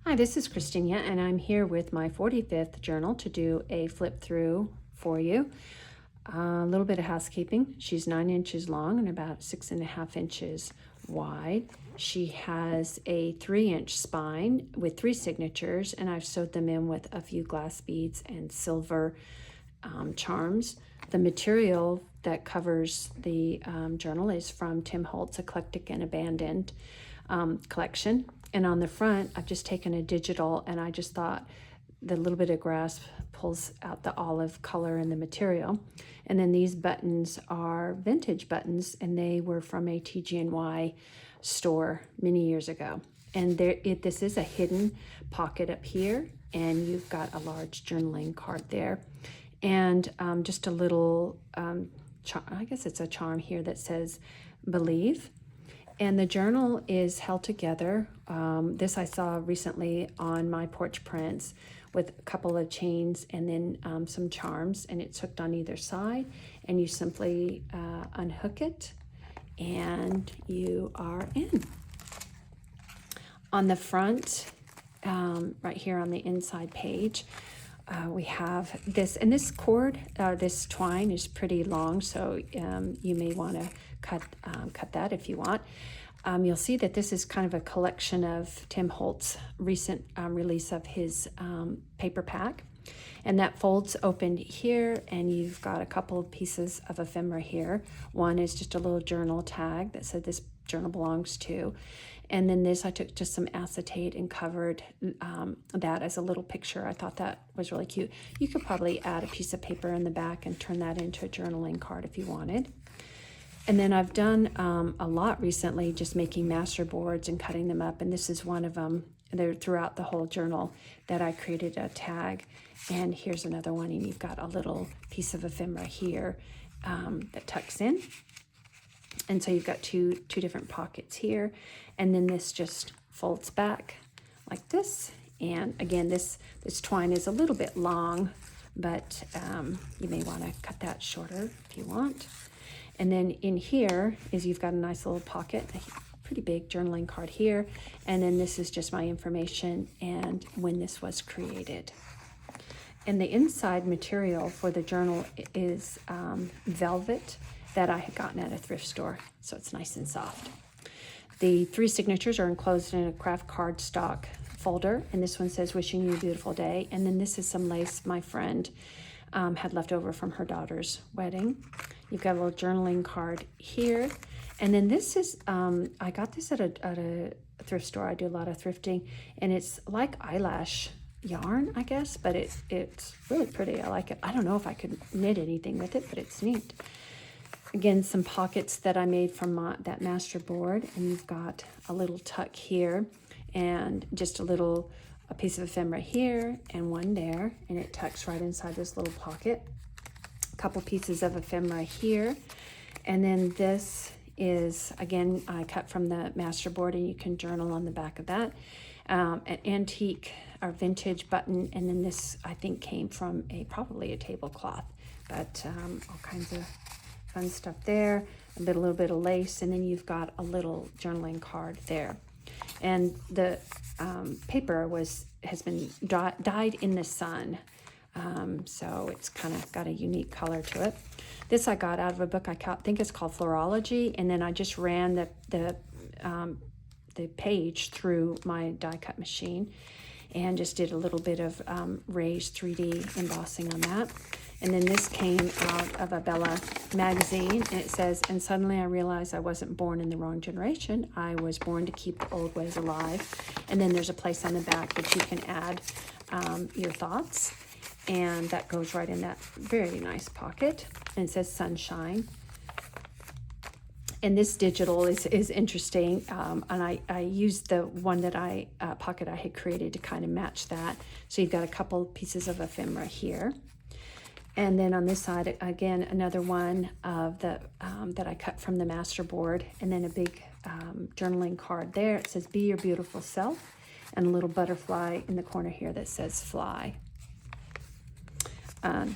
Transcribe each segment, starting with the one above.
Hi, this is Christina, and I'm here with my 45th journal to do a flip through for you. A little bit of housekeeping. She's 9 inches long and about 6.5 inches wide. She has a 3-inch spine with 3 signatures, and I've sewed them in with a few glass beads and silver charms. The material that covers the journal is from TimHoltz Eclectic and Abandoned collection. And on the front, I've just taken a digital, and I just thought the little bit of grass pulls out the olive color in the material. And then these buttons are vintage buttons, and they were from a TG&Y store many years ago. And this is a hidden pocket up here, and you've got a large journaling card there. And just a little, I guess it's a charm here that says, "Believe." And the journal is held together. This I saw recently on my porch prints with a couple of chains and then some charms, and it's hooked on either side. And you simply unhook it, and you are in. On the front, right here on the inside page, we have this, and this cord, this twine is pretty long, so you may want to cut that if you want. You'll see that this is kind of a collection of TimHoltz's recent release of his paper pack, and that folds open here, and you've got a couple of pieces of ephemera here. One is just a little journal tag that said this journal belongs to. And then this, I took just some acetate and covered that as a little picture. I thought that was really cute. You could probably add a piece of paper in the back and turn that into a journaling card if you wanted. And then I've done a lot recently just making master boards and cutting them up. And this is one of them. They're throughout the whole journal that I created a tag. And here's another one, and you've got a little piece of ephemera here that tucks in. And so you've got two different pockets here, and then this just folds back like this. And again, this twine is a little bit long, but you may want to cut that shorter if you want. And then in here is you've got a nice little pocket, a pretty big journaling card here, and then this is just my information and when this was created. And the inside material for the journal is velvet that I had gotten at a thrift store, so it's nice and soft. The 3 signatures are enclosed in a craft cardstock folder, and this one says, "Wishing you a beautiful day." And then this is some lace my friend had left over from her daughter's wedding. You've got a little journaling card here, and then this is I got this at a thrift store. I do a lot of thrifting, and it's like eyelash yarn, I guess, but it's really pretty. I like it. I don't know if I could knit anything with it, but it's neat. Again, some pockets that I made from that master board, and you've got a little tuck here, and just a piece of ephemera here, and one there, and it tucks right inside this little pocket. A couple pieces of ephemera here, and then this is, again, I cut from the master board, and you can journal on the back of that. An antique or vintage button, and then this, I think, came from probably a tablecloth, but all kinds of fun stuff there, a little bit of lace, and then you've got a little journaling card there. And the paper has been dyed in the sun, so it's kind of got a unique color to it. This I got out of a book I think it's called Florology, and then I just ran the page through my die cut machine and just did a little bit of raised 3D embossing on that. And then this came out of a Bella magazine, and it says, "And suddenly I realized I wasn't born in the wrong generation. I was born to keep the old ways alive." And then there's a place on the back that you can add your thoughts, and that goes right in that very nice pocket. And it says "Sunshine." And this digital is interesting, and I used the one that pocket I had created to kind of match that. So you've got a couple pieces of ephemera here. And then on this side, again, another one of the that I cut from the master board, and then a big journaling card there. It says, "Be your beautiful self," and a little butterfly in the corner here that says "Fly."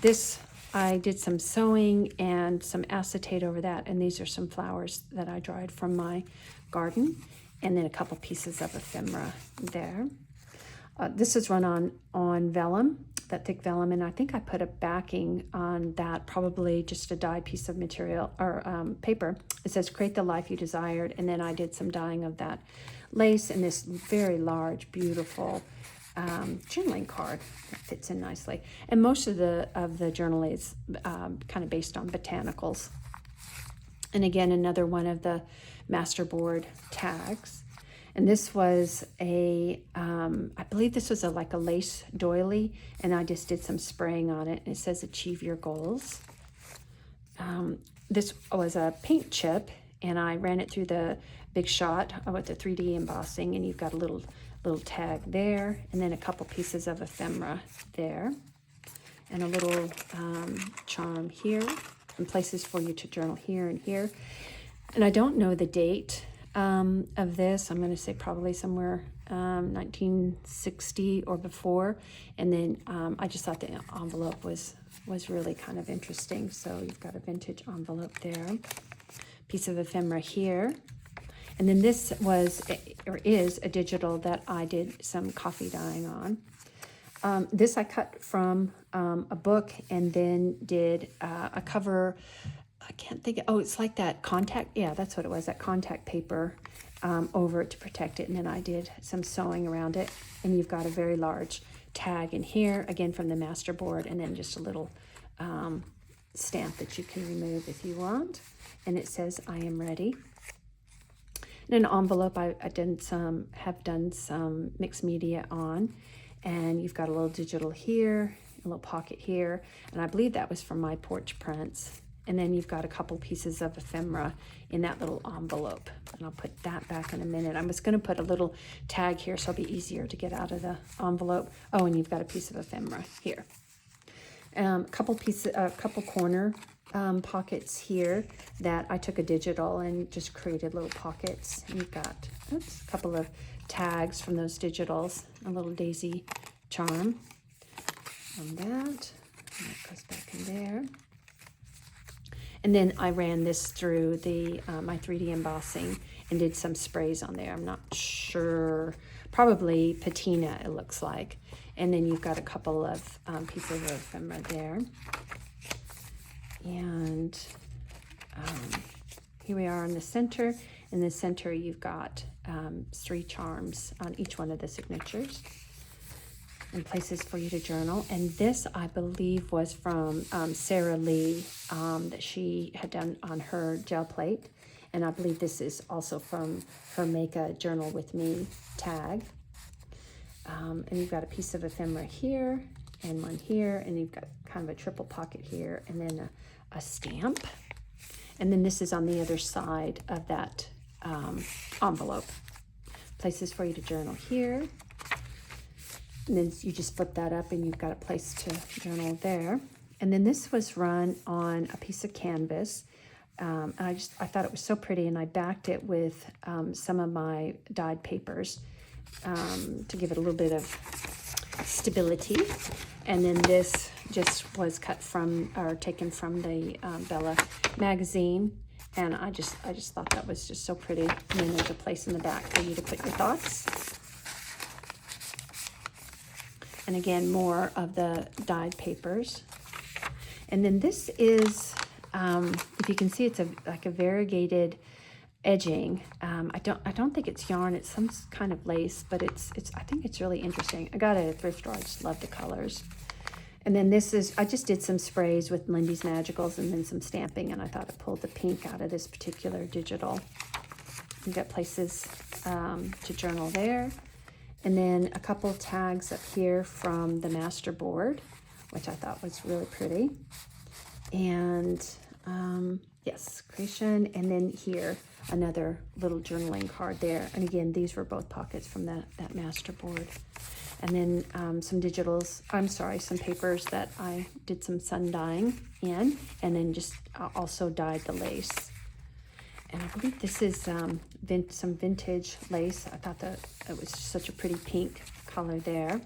This, I did some sewing and some acetate over that, and these are some flowers that I dried from my garden, and then a couple pieces of ephemera there. This is run on vellum, that thick vellum, and I think I put a backing on that, probably just a dyed piece of material or paper. It says create the life you desired, and then I did some dyeing of that lace and this very large, beautiful journaling card that fits in nicely. And most of the journal is kind of based on botanicals. And again, another one of the masterboard tags. And this was I believe this was like a lace doily, and I just did some spraying on it. And it says achieve your goals. This was a paint chip, and I ran it through the Big Shot with the 3D embossing, and you've got a little tag there, and then a couple pieces of ephemera there, and a little charm here, and places for you to journal here and here. And I don't know the date of this. I'm going to say probably somewhere 1960 or before. And then I just thought the envelope was really kind of interesting. So you've got a vintage envelope there, piece of ephemera here. And then this was, or is, a digital that I did some coffee dyeing on. This I cut from a book, and then did a cover. I can't think, it's like that contact, yeah, that's what it was, that contact paper over it to protect it. And then I did some sewing around it, and you've got a very large tag in here, again from the masterboard, and then just a little stamp that you can remove if you want. And it says, I am ready. And an envelope I have done some mixed media on, and you've got a little digital here, a little pocket here, and I believe that was from my porch prints. And then you've got a couple pieces of ephemera in that little envelope. And I'll put that back in a minute. I was going to put a little tag here so it'll be easier to get out of the envelope. Oh, and you've got a piece of ephemera here. A couple corner pockets here that I took a digital and just created little pockets. And you've got a couple of tags from those digitals, a little daisy charm on that. And that goes back in there. And then I ran this through the my 3D embossing and did some sprays on there. I'm not sure, probably patina it looks like. And then you've got a couple of pieces of ephemera there. And here we are in the center. In the center you've got 3 charms on each one of the signatures, and places for you to journal. And this, I believe, was from Sarah Lee that she had done on her gel plate. And I believe this is also from her Make a Journal With Me tag. And you've got a piece of ephemera here and one here, and you've got kind of a triple pocket here, and then a stamp. And then this is on the other side of that envelope. Places for you to journal here. And then you just flip that up and you've got a place to journal there. And then this was run on a piece of canvas. And I thought it was so pretty, and I backed it with some of my dyed papers to give it a little bit of stability. And then this just was cut from, or taken from the Bella magazine. And I just thought that was just so pretty. And then there's a place in the back for you to put your thoughts. And again, more of the dyed papers. And then this is, if you can see, it's like a variegated edging. I don't think it's yarn. It's some kind of lace, but I think it's really interesting. I got it at a thrift store. I just love the colors. And then this is, I just did some sprays with Lindy's Magicals and then some stamping, and I thought it pulled the pink out of this particular digital. You've got places to journal there. And then a couple tags up here from the master board, which I thought was really pretty. And yes, creation. And then here, another little journaling card there. And again, these were both pockets from that master board. And then some digitals, some papers that I did some sun dyeing in, and then just also dyed the lace. And I believe this is some vintage lace. I thought that it was such a pretty pink color there.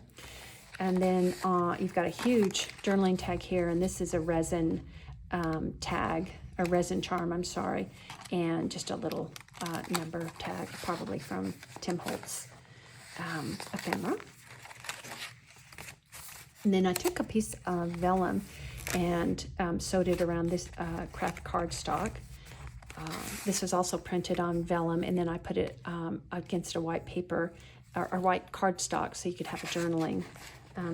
And then you've got a huge journaling tag here, and this is a resin tag, a resin charm, and just a little number tag, probably from TimHoltz ephemera. And then I took a piece of vellum and sewed it around this craft cardstock. This was also printed on vellum, and then I put it against a white paper or white cardstock so you could have a journaling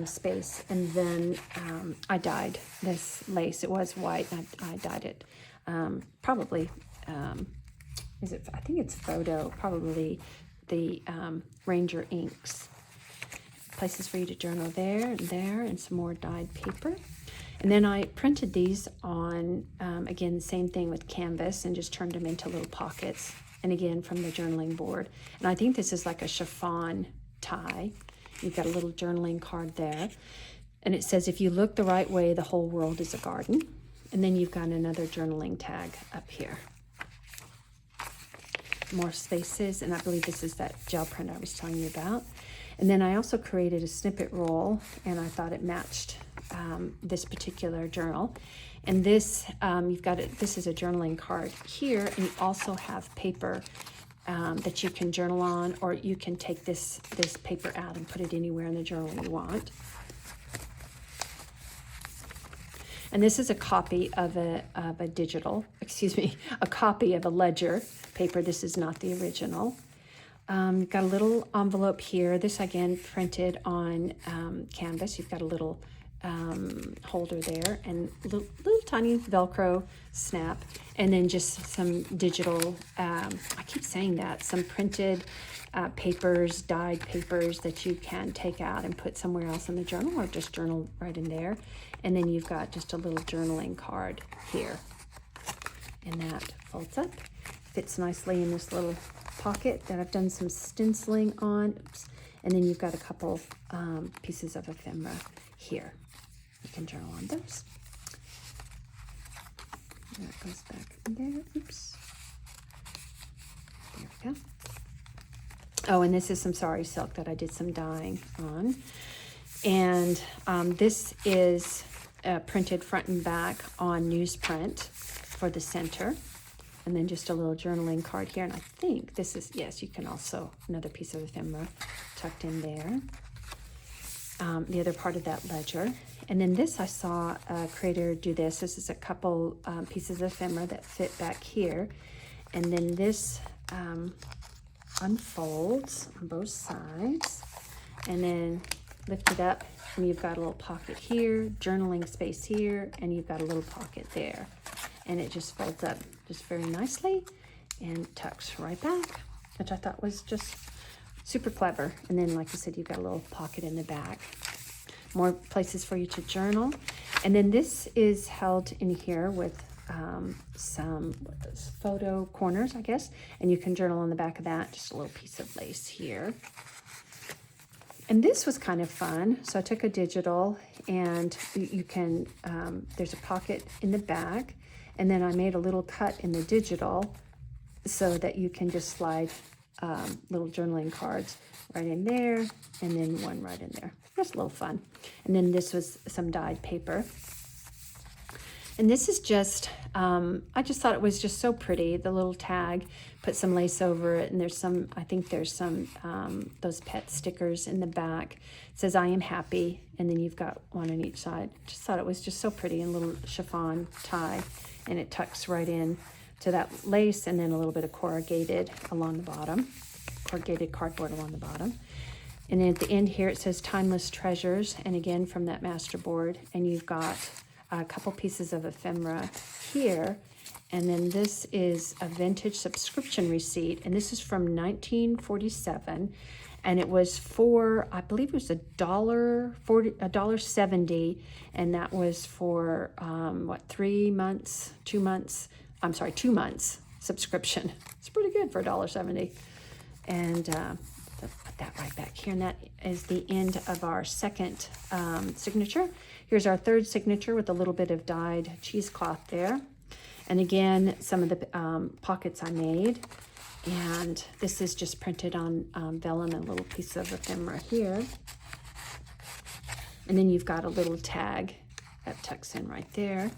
space. And then I dyed this lace. It was white, and I dyed it probably, I think it's photo, probably the Ranger inks. Places for you to journal there and there, and some more dyed paper. And then I printed these on, again, the same thing with canvas, and just turned them into little pockets. And again, from the journaling board. And I think this is like a chiffon tie. You've got a little journaling card there. And it says, if you look the right way, the whole world is a garden. And then you've got another journaling tag up here. More spaces, and I believe this is that gel print I was telling you about. And then I also created a snippet roll, and I thought it matched this particular journal. And this, you've got it. This is a journaling card here, and you also have paper that you can journal on, or you can take this paper out and put it anywhere in the journal you want. And this is a copy of a copy of a ledger paper. This is not the original. Got a little envelope here. This again printed on canvas. You've got a little holder there, and little tiny Velcro snap, and then just some digital, I keep saying that, some printed papers, dyed papers that you can take out and put somewhere else in the journal, or just journal right in there. And then you've got just a little journaling card here, and that folds up, fits nicely in this little pocket that I've done some stenciling on. Oops. And then you've got a couple pieces of ephemera here. You can journal on those. And that goes back in there. Oops. There we go. Oh, and this is some sari silk that I did some dyeing on. And this is printed front and back on newsprint for the center. And then just a little journaling card here. And I think this is, yes, you can also, another piece of ephemera tucked in there. The other part of that ledger. And then this, I saw a creator do this. This is a couple pieces of ephemera that fit back here. And then this unfolds on both sides. And then lift it up, and you've got a little pocket here, journaling space here, and you've got a little pocket there. And it just folds up just very nicely and tucks right back, which I thought was just super clever. And then, like I said, you've got a little pocket in the back. More places for you to journal. And then this is held in here with some photo corners, I guess. And you can journal on the back of that, just a little piece of lace here. And this was kind of fun. So I took a digital, and you can, there's a pocket in the back. And then I made a little cut in the digital so that you can just slide little journaling cards right in there, and then one right in there. Just a little fun. And then this was some dyed paper. And this is just, I just thought it was just so pretty. The little tag, put some lace over it, and there's some, I think there's some, those pet stickers in the back. It says, I am happy, and then you've got one on each side. Just thought it was just so pretty, and a little chiffon tie, and it tucks right in to that lace, and then a little bit of corrugated along the bottom, corrugated cardboard along the bottom. And then at the end here, it says Timeless Treasures, and again from that master board, and you've got a couple pieces of ephemera here. And then this is a vintage subscription receipt, and this is from 1947, and it was for, I believe it was $1.70, and that was for what, 2 months subscription. It's pretty good for $1.70. And put that right back here, and that is the end of our second signature. Here's our third signature with a little bit of dyed cheesecloth there. And again, some of the pockets I made. And this is just printed on vellum and a little piece of ephemera here. And then you've got a little tag that tucks in right there.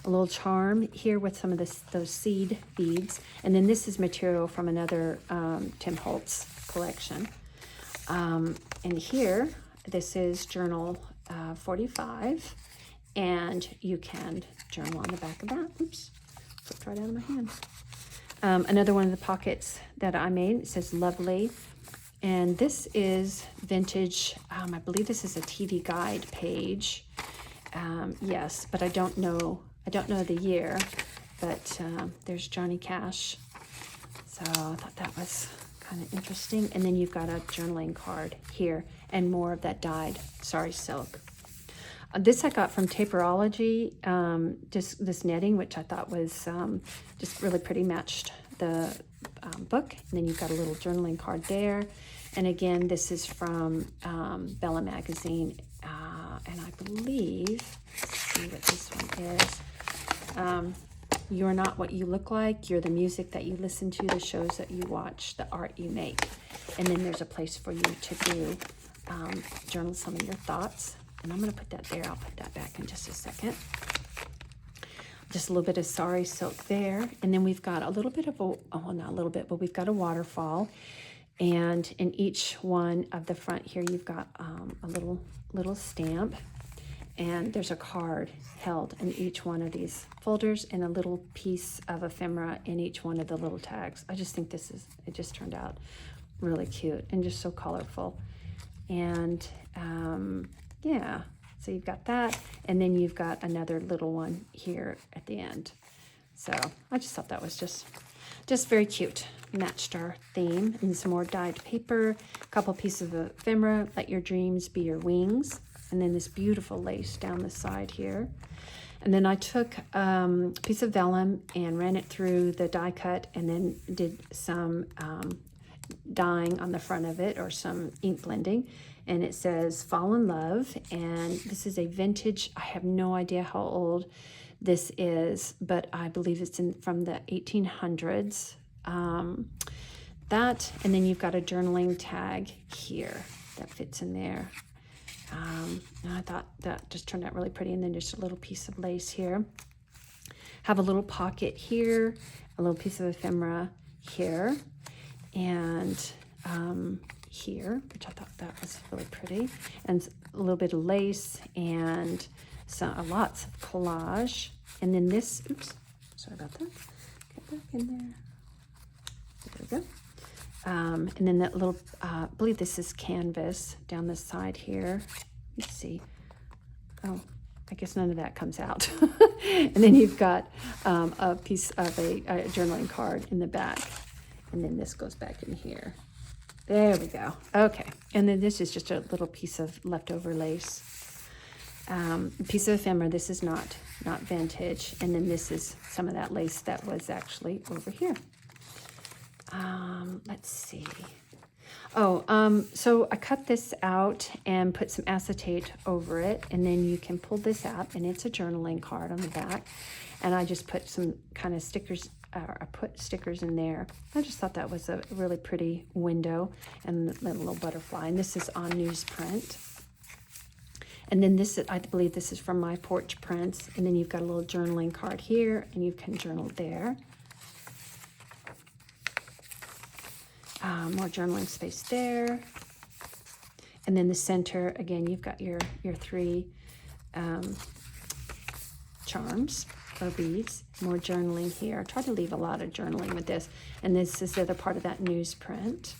A little charm here with some of those seed beads. And then this is material from another TimHoltz collection. And here, this is journal 45, and you can journal on the back of that. Oops, slipped right out of my hand. Another one of the pockets that I made, it says lovely, and this is vintage. I believe this is a TV guide page. Yes, but I don't know the year, but there's Johnny Cash. So I thought that was kind of interesting. And then you've got a journaling card here and more of that dyed sari silk. This I got from Taperology, just this netting, which I thought was just really pretty, matched the book. And then you've got a little journaling card there. And again, this is from Bella Magazine. And I believe, let's see what this one is. You're not what you look like. You're the music that you listen to, the shows that you watch, the art you make. And then there's a place for you to do journal some of your thoughts. And I'm going to put that there. I'll put that back in just a second. Just a little bit of sari silk there. And then we've got a little bit of a, oh, not a little bit, but we've got a waterfall. And in each one of the front here, you've got a little stamp. And there's a card held in each one of these folders and a little piece of ephemera in each one of the little tags. I just think it just turned out really cute and just so colorful. And yeah, so you've got that. And then you've got another little one here at the end. So I just thought that was just very cute. Matched our theme. And some more dyed paper, a couple pieces of ephemera, let your dreams be your wings. And then this beautiful lace down the side here. And then I took a piece of vellum and ran it through the die cut and then did some dyeing on the front of it, or some ink blending. And it says Fall in Love. And this is a vintage, I have no idea how old this is, but I believe it's from the 1800s. That, and then you've got a journaling tag here that fits in there. And I thought that just turned out really pretty. And then just a little piece of lace here. Have a little pocket here, a little piece of ephemera here, and here, which I thought that was really pretty, and a little bit of lace and lots of collage. And then this, oops, sorry about that. Get back in there. There we go. And then that little, I believe this is canvas down the side here. Let's see. Oh, I guess none of that comes out. And then you've got a piece of a journaling card in the back. And then this goes back in here. There we go. Okay. And then this is just a little piece of leftover lace. Piece of ephemera. This is not vintage. And then this is some of that lace that was actually over here. Let's see. Oh, so I cut this out and put some acetate over it, and then you can pull this out, and it's a journaling card on the back. And I just put some kind of stickers, I put stickers in there. I just thought that was a really pretty window and a little butterfly. And this is on newsprint. And then this, I believe this is from My Porch Prints. And then you've got a little journaling card here, and you can journal there. More journaling space there. And then the center, again, you've got your three charms or beads. More journaling here. I try to leave a lot of journaling with this. And this is the other part of that newsprint.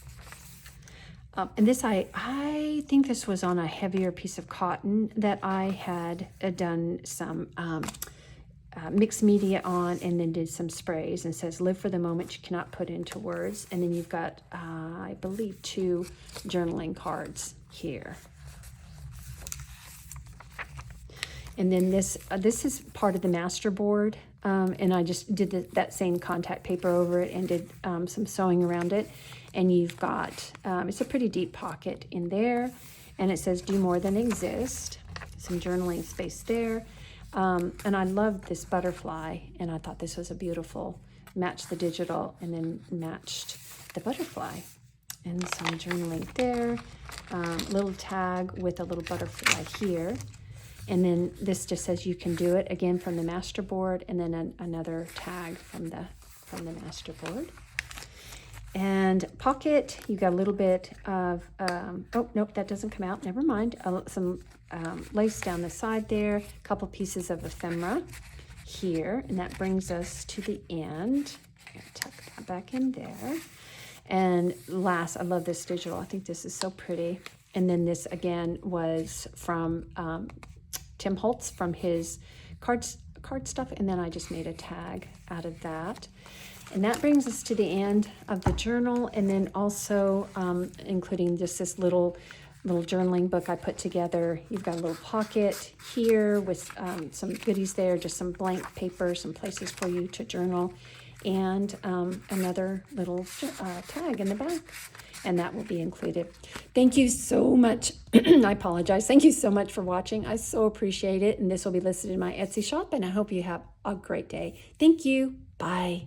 And this, I think this was on a heavier piece of cotton that I had done some mixed media on, and then did some sprays, and says live for the moment you cannot put into words. And then you've got I believe 2 journaling cards here. And then this is part of the master board, and I just did that same contact paper over it and did some sewing around it. And you've got it's a pretty deep pocket in there, and it says do more than exist. Some journaling space there. And I loved this butterfly, and I thought this was a beautiful, matched the digital and then matched the butterfly. And some journaling there, little tag with a little butterfly here. And then this just says you can do it, again from the master board, and then another tag from the master board. And pocket, you got a little bit of, oh, nope, that doesn't come out. Never mind. Some lace down the side there, a couple pieces of ephemera here. And that brings us to the end. I'm going to tuck that back in there. And last, I love this digital. I think this is so pretty. And then this, again, was from TimHoltz, from his card stuff. And then I just made a tag out of that. And that brings us to the end of the journal, and then also including just this little journaling book I put together. You've got a little pocket here with some goodies there, just some blank paper, some places for you to journal, and another little tag in the back. And that will be included. Thank you so much. I apologize. Thank you so much for watching. I so appreciate it. And this will be listed in my Etsy shop, and I hope you have a great day. Thank you. Bye.